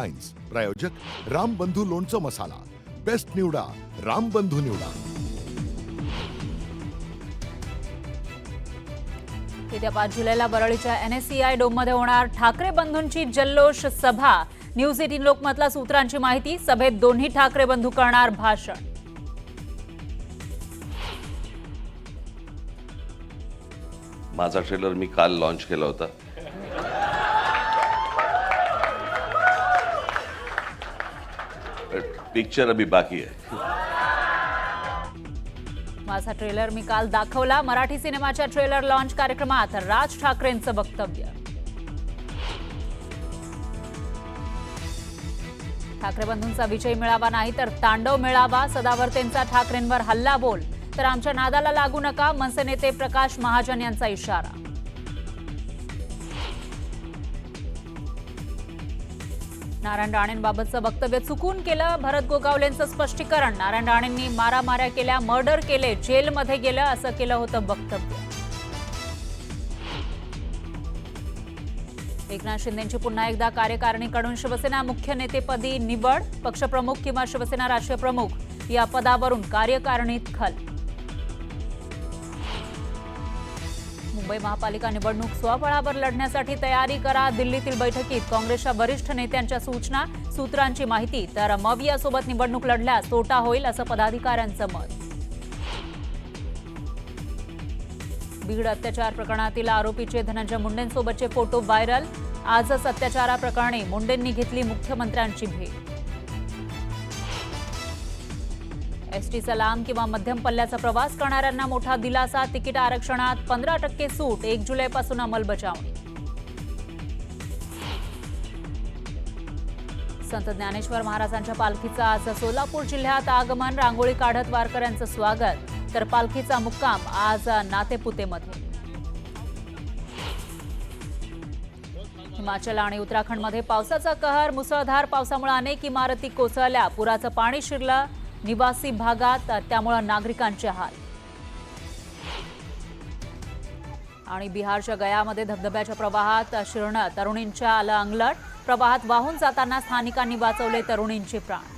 Wines, प्रायोजक रामबंधू लोणचं मसाला, best निवडा रामबंधू निवडा। येत्या 5 जुलैला बरळीच्या NSCI डोममध्ये होणार ठाकरे बंधूंची जल्लोष सभा। न्यूज 18 लोकमतला सूत्रांची माहिती, सभेत दोन्ही ठाकरे बंधू करणार भाषण। माझा ट्रेलर मी काल लॉन्च केला होता। पिक्चर अभी बाकी है। माझा ट्रेलर मी काल दाखवला। मराठी सिनेमाच्या ट्रेलर लॉन्च कार्यक्रमात राज ठाकरेंचं वक्तव्य। ठाकरे बंधूंचा विजय मिळावा नाही तर तांडव मिळावा, सदावर्तेंचा ठाकरेंवर हल्ला बोल, तर आमच्या नादाला लागू नका, मनसे नेते प्रकाश महाजन यांचा इशारा। नारायण राणेंबाबतचं वक्तव्य चुकून केलं, भरत गोगावलेंचं स्पष्टीकरण। नारायण राणेंनी मारामाऱ्या केल्या, मर्डर केले, जेलमध्ये गेलं असं केलं होतं वक्तव्य। एकनाथ शिंदेंची पुन्हा एकदा कार्यकारिणीकडून शिवसेना मुख्य नेतेपदी निवड, पक्षप्रमुख किंवा शिवसेना राष्ट्रीय प्रमुख या पदावरून कार्यकारिणीत खल। मुंबई महापालिका निवडणूक स्वबळावर लढण्यासाठी तयारी करा, दिल्लीतील बैठकीत काँग्रेसच्या वरिष्ठ नेत्यांच्या सूचना, सूत्रांची माहिती, तर मवियासोबत निवडणूक लढल्यास तोटा होईल असं पदाधिकाऱ्यांचं मत। बीड अत्याचार प्रकरणातील आरोपीचे धनंजय मुंडेंसोबतचे फोटो व्हायरल। आजच अत्याचाराप्रकरणी मुंडेंनी घेतली मुख्यमंत्र्यांची भेट। एसटीचा लांब किंवा मध्यम पल्ल्याचा प्रवास करणाऱ्यांना मोठा दिलासा, तिकीट आरक्षणात 15% सूट, 1 जुलैपासून अंमलबजावणी। संत ज्ञानेश्वर महाराजांच्या पालखीचं आज सोलापूर जिल्ह्यात आगमन, रांगोळी काढत वारकऱ्यांचं स्वागत, तर पालखीचा मुक्काम आज नातेपुतेमध्ये। हिमाचल आणि उत्तराखंडमध्ये पावसाचा कहर, मुसळधार पावसामुळे अनेक इमारती कोसळल्या, पुराचं पाणी शिरलं निवासी भागात, त्यामुळे नागरिकांचे हाल। आणि बिहारच्या गयामध्ये धबधब्याच्या प्रवाहात शिरणं, तरुणींच्या आलं अंगलट, प्रवाहात वाहून जाताना स्थानिकांनी वाचवले तरुणींचे प्राण।